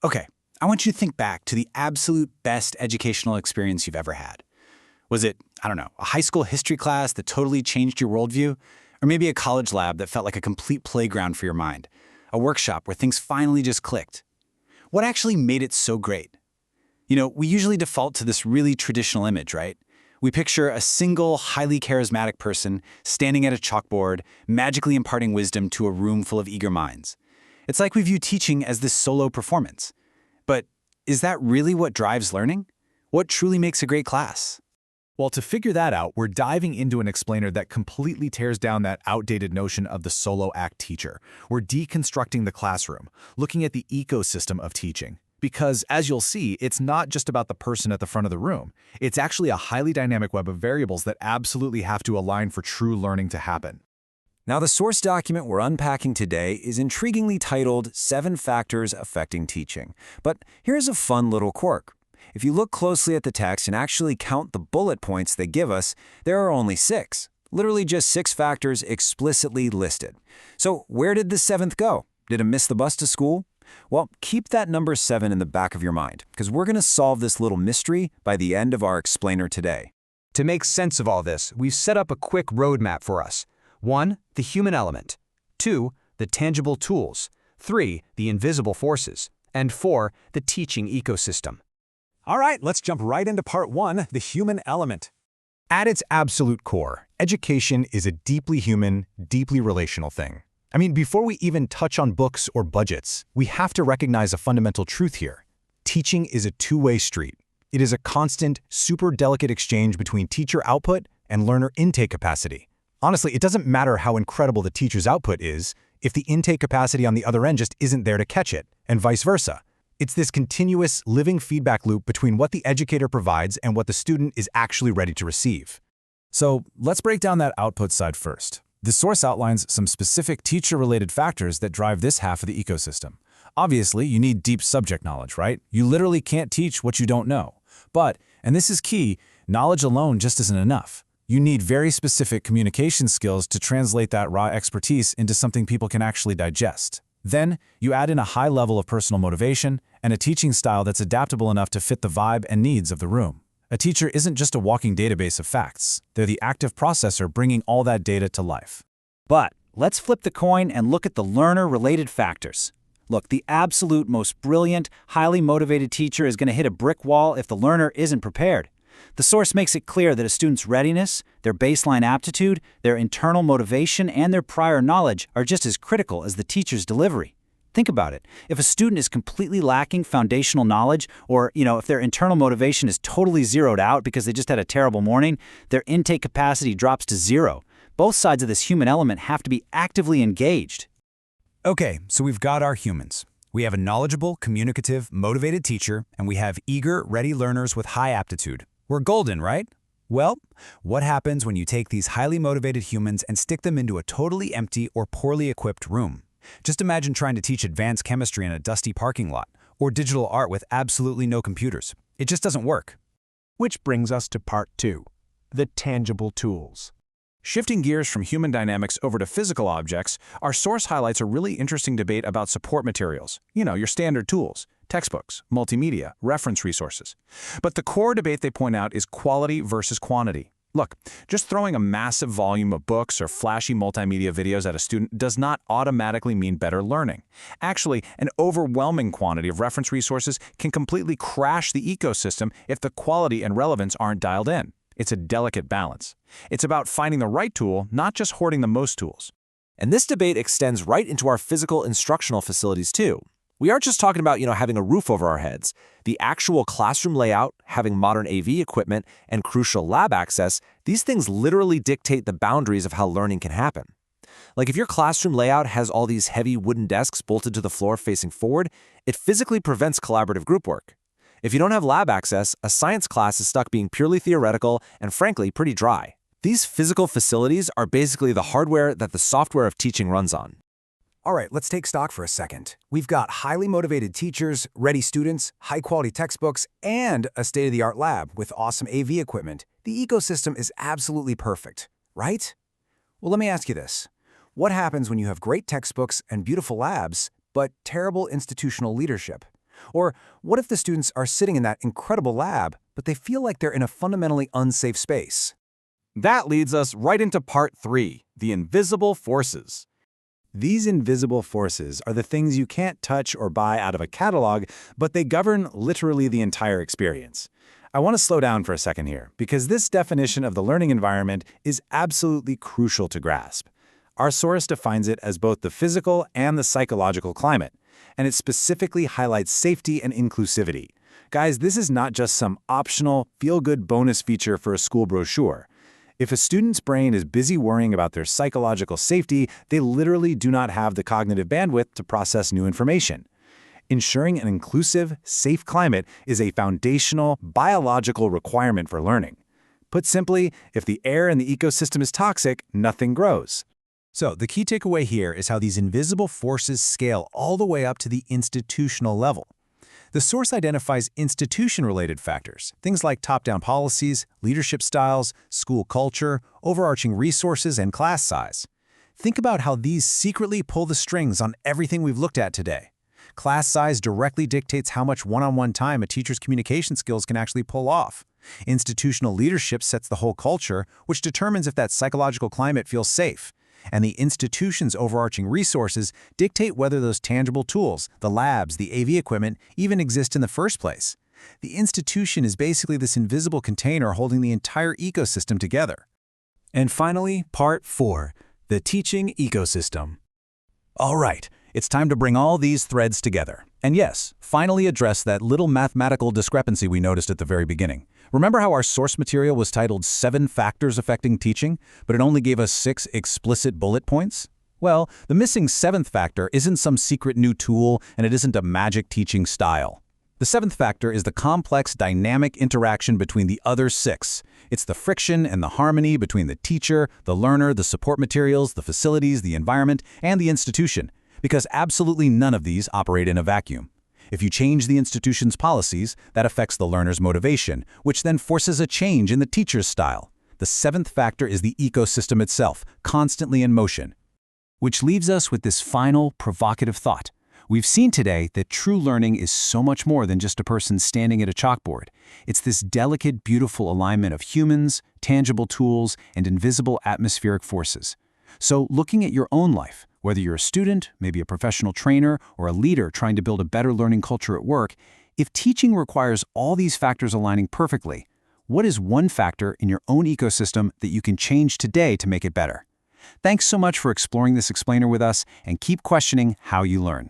Okay, I want you to think back to the absolute best educational experience you've ever had. Was it, I don't know, a high school history class that totally changed your worldview? Or maybe a college lab that felt like a complete playground for your mind? A workshop where things finally just clicked? What actually made it so great? We usually default to this really traditional image, right? We picture a single, highly charismatic person standing at a chalkboard, magically imparting wisdom to a room full of eager minds. It's like we view teaching as this solo performance. But is that really what drives learning? What truly makes a great class? Well, to figure that out, we're diving into an explainer that completely tears down that outdated notion of the solo act teacher. We're deconstructing the classroom, looking at the ecosystem of teaching. Because, as you'll see, it's not just about the person at the front of the room. It's actually a highly dynamic web of variables that absolutely have to align for true learning to happen. Now, the source document we're unpacking today is intriguingly titled 7 Factors Affecting Teaching. But here's a fun little quirk. If you look closely at the text and actually count the bullet points they give us, there are only 6. Literally just 6 factors explicitly listed. So where did the 7th go? Did it miss the bus to school? Well, keep that number 7 in the back of your mind, because we're going to solve this little mystery by the end of our explainer today. To make sense of all this, we've set up a quick roadmap for us. 1. The human element. 2. The tangible tools. 3. The invisible forces. And 4. The teaching ecosystem. All right, let's jump right into part 1, the human element. At its absolute core, education is a deeply human, deeply relational thing. I mean, before we even touch on books or budgets, we have to recognize a fundamental truth here. Teaching is a two-way street. It is a constant, super delicate exchange between teacher output and learner intake capacity. Honestly, it doesn't matter how incredible the teacher's output is if the intake capacity on the other end just isn't there to catch it, and vice versa. It's this continuous, living feedback loop between what the educator provides and what the student is actually ready to receive. So let's break down that output side first. The source outlines some specific teacher-related factors that drive this half of the ecosystem. Obviously, you need deep subject knowledge, right? You literally can't teach what you don't know. But, and this is key, knowledge alone just isn't enough. You need very specific communication skills to translate that raw expertise into something people can actually digest. Then, you add in a high level of personal motivation and a teaching style that's adaptable enough to fit the vibe and needs of the room. A teacher isn't just a walking database of facts. They're the active processor bringing all that data to life. But let's flip the coin and look at the learner-related factors. Look, the absolute most brilliant, highly motivated teacher is going to hit a brick wall if the learner isn't prepared. The source makes it clear that a student's readiness, their baseline aptitude, their internal motivation, and their prior knowledge are just as critical as the teacher's delivery. Think about it. If a student is completely lacking foundational knowledge, or, if their internal motivation is totally zeroed out because they just had a terrible morning, their intake capacity drops to 0. Both sides of this human element have to be actively engaged. Okay, so we've got our humans. We have a knowledgeable, communicative, motivated teacher, and we have eager, ready learners with high aptitude. We're golden, right? Well, what happens when you take these highly motivated humans and stick them into a totally empty or poorly equipped room? Just imagine trying to teach advanced chemistry in a dusty parking lot, or digital art with absolutely no computers. It just doesn't work. Which brings us to part 2, the tangible tools. Shifting gears from human dynamics over to physical objects, our source highlights a really interesting debate about support materials. Your standard tools, textbooks, multimedia, reference resources. But the core debate they point out is quality versus quantity. Look, just throwing a massive volume of books or flashy multimedia videos at a student does not automatically mean better learning. Actually, an overwhelming quantity of reference resources can completely crash the ecosystem if the quality and relevance aren't dialed in. It's a delicate balance. It's about finding the right tool, not just hoarding the most tools. And this debate extends right into our physical instructional facilities too. We aren't just talking about, having a roof over our heads. The actual classroom layout, having modern AV equipment, and crucial lab access, these things literally dictate the boundaries of how learning can happen. Like if your classroom layout has all these heavy wooden desks bolted to the floor facing forward, it physically prevents collaborative group work. If you don't have lab access, a science class is stuck being purely theoretical and frankly pretty dry. These physical facilities are basically the hardware that the software of teaching runs on. All right, let's take stock for a second. We've got highly motivated teachers, ready students, high-quality textbooks, and a state-of-the-art lab with awesome AV equipment. The ecosystem is absolutely perfect, right? Well, let me ask you this. What happens when you have great textbooks and beautiful labs, but terrible institutional leadership? Or what if the students are sitting in that incredible lab, but they feel like they're in a fundamentally unsafe space? That leads us right into part 3, the invisible forces. These invisible forces are the things you can't touch or buy out of a catalog, but they govern literally the entire experience. I want to slow down for a second here, because this definition of the learning environment is absolutely crucial to grasp. Our source defines it as both the physical and the psychological climate, and it specifically highlights safety and inclusivity. Guys, this is not just some optional, feel-good bonus feature for a school brochure. If a student's brain is busy worrying about their psychological safety, they literally do not have the cognitive bandwidth to process new information. Ensuring an inclusive, safe climate is a foundational, biological requirement for learning. Put simply, if the air in the ecosystem is toxic, nothing grows. So the key takeaway here is how these invisible forces scale all the way up to the institutional level. The source identifies institution-related factors, things like top-down policies, leadership styles, school culture, overarching resources, and class size. Think about how these secretly pull the strings on everything we've looked at today. Class size directly dictates how much one-on-one time a teacher's communication skills can actually pull off. Institutional leadership sets the whole culture, which determines if that psychological climate feels safe. And the institution's overarching resources dictate whether those tangible tools, the labs, the AV equipment, even exist in the first place. The institution is basically this invisible container holding the entire ecosystem together. And finally, part 4, the teaching ecosystem. All right, it's time to bring all these threads together. And yes, finally address that little mathematical discrepancy we noticed at the very beginning. Remember how our source material was titled 7 Factors Affecting Teaching, but it only gave us 6 explicit bullet points? Well, the missing 7th factor isn't some secret new tool, and it isn't a magic teaching style. The 7th factor is the complex, dynamic interaction between the other 6. It's the friction and the harmony between the teacher, the learner, the support materials, the facilities, the environment, and the institution, because absolutely none of these operate in a vacuum. If you change the institution's policies, that affects the learner's motivation, which then forces a change in the teacher's style. The 7th factor is the ecosystem itself, constantly in motion. Which leaves us with this final, provocative thought. We've seen today that true learning is so much more than just a person standing at a chalkboard. It's this delicate, beautiful alignment of humans, tangible tools, and invisible atmospheric forces. So, looking at your own life, whether you're a student, maybe a professional trainer, or a leader trying to build a better learning culture at work, if teaching requires all these factors aligning perfectly, what is one factor in your own ecosystem that you can change today to make it better? Thanks so much for exploring this explainer with us, and keep questioning how you learn.